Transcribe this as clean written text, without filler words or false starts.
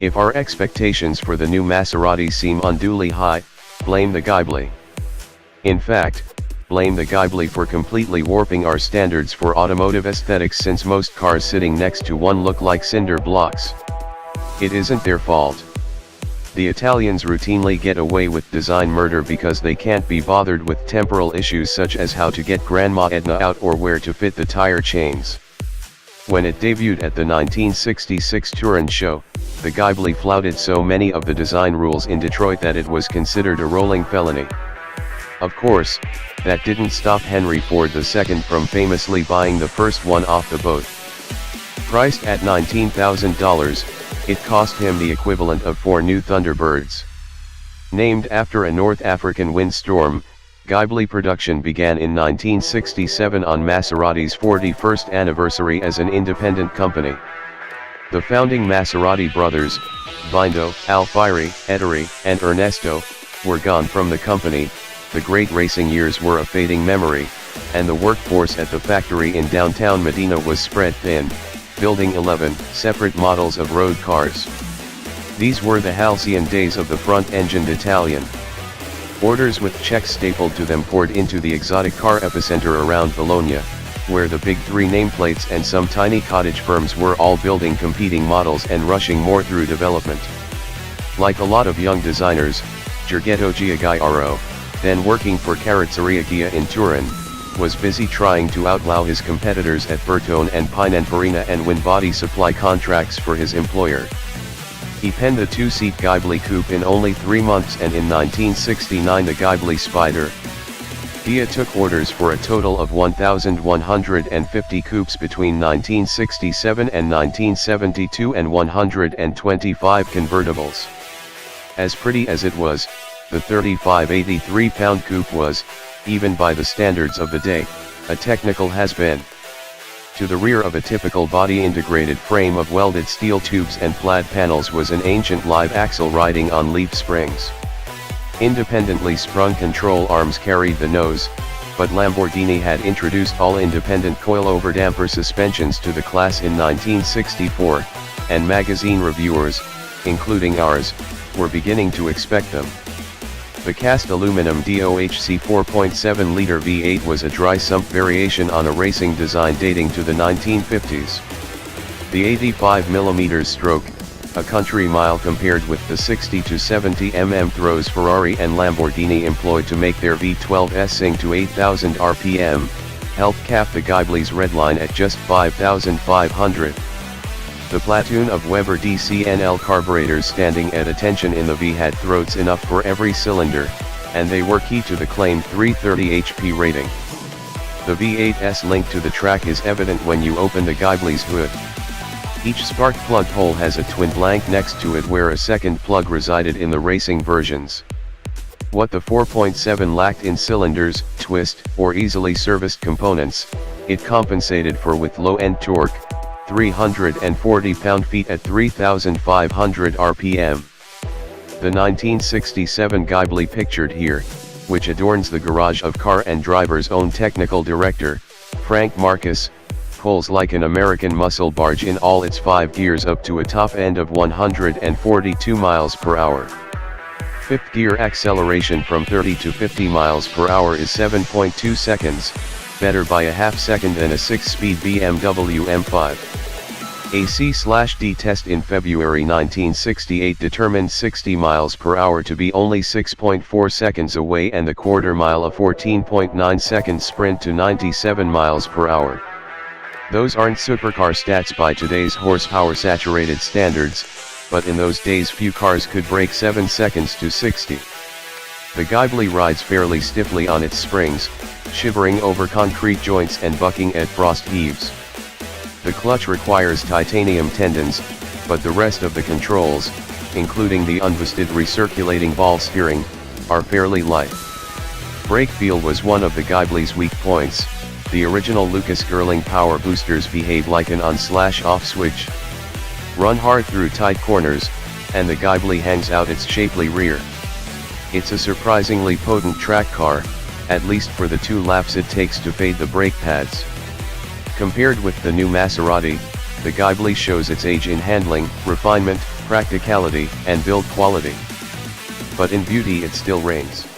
If our expectations for the new Maserati seem unduly high, blame the Ghibli. In fact, blame the Ghibli for completely warping our standards for automotive aesthetics, since most cars sitting next to one look like cinder blocks. It isn't their fault. The Italians routinely get away with design murder because they can't be bothered with temporal issues such as how to get Grandma Edna out or where to fit the tire chains. When it debuted at the 1966 Turin show, the Ghibli flouted so many of the design rules in Detroit that it was considered a rolling felony. Of course, that didn't stop Henry Ford II from famously buying the first one off the boat. Priced at $19,000, it cost him the equivalent of 4 new Thunderbirds. Named after a North African windstorm, Ghibli production began in 1967 on Maserati's 41st anniversary as an independent company. The founding Maserati brothers, Vindo, Alfieri, Ettore, and Ernesto, were gone from the company. The great racing years were a fading memory, and the workforce at the factory in downtown Medina was spread thin, building 11 separate models of road cars. These were the halcyon days of the front-engined Italian. Orders with checks stapled to them poured into the exotic car epicenter around Bologna, where the big 3 nameplates and some tiny cottage firms were all building competing models and rushing more through development. Like a lot of young designers, Giorgetto Giugiaro, then working for Carrozzeria Ghia in Turin, was busy trying to outlaw his competitors at Bertone and Pininfarina and win body supply contracts for his employer. He penned the 2-seat Ghibli coupe in only 3 months, and in 1969 the Ghibli Spider. Ghia took orders for a total of 1,150 coupes between 1967 and 1972 and 125 convertibles. As pretty as it was, the 3583-pound coupe was, even by the standards of the day, a technical has-been. To the rear of a typical body-integrated frame of welded steel tubes and flat panels was an ancient live axle riding on leaf springs. Independently sprung control arms carried the nose, but Lamborghini had introduced all-independent coil-over damper suspensions to the class in 1964, and magazine reviewers, including ours, were beginning to expect them. The cast aluminum DOHC 4.7-liter V8 was a dry sump variation on a racing design dating to the 1950s. The 85mm stroke, a country mile compared with the 60 to 70 mm throws Ferrari and Lamborghini employed to make their V12s sing to 8,000 RPM, helped cap the Ghibli's redline at just 5,500. The platoon of Weber DCNL carburetors standing at attention in the V had throats enough for every cylinder, and they were key to the claimed 330 HP rating. The V8's link to the track is evident when you open the Ghibli's hood. Each spark plug hole has a twin blank next to it where a second plug resided in the racing versions. What the 4.7 lacked in cylinders, twist, or easily serviced components, it compensated for with low-end torque, 340 pound-feet at 3,500 RPM. The 1967 Ghibli pictured here, which adorns the garage of car and driver's own technical director, Frank Markus, pulls like an American muscle barge in all its 5 gears up to a top end of 142 miles per hour. Fifth gear acceleration from 30 to 50 miles per hour is 7.2 seconds, better by a half second than a 6-speed BMW M5. A C/D test in February 1968 determined 60 miles per hour to be only 6.4 seconds away and the quarter mile a 14.9 second sprint to 97 miles per hour. Those aren't supercar stats by today's horsepower-saturated standards, but in those days few cars could break 7 seconds to 60. The Ghibli rides fairly stiffly on its springs, shivering over concrete joints and bucking at frost heaves. The clutch requires titanium tendons, but the rest of the controls, including the unboosted recirculating-ball steering, are fairly light. Brake feel was one of the Ghibli's weak points. The original Lucas Girling power boosters behave like an on/off switch. Run hard through tight corners, and the Ghibli hangs out its shapely rear. It's a surprisingly potent track car, at least for the 2 laps it takes to fade the brake pads. Compared with the new Maserati, the Ghibli shows its age in handling, refinement, practicality and build quality. But in beauty it still reigns.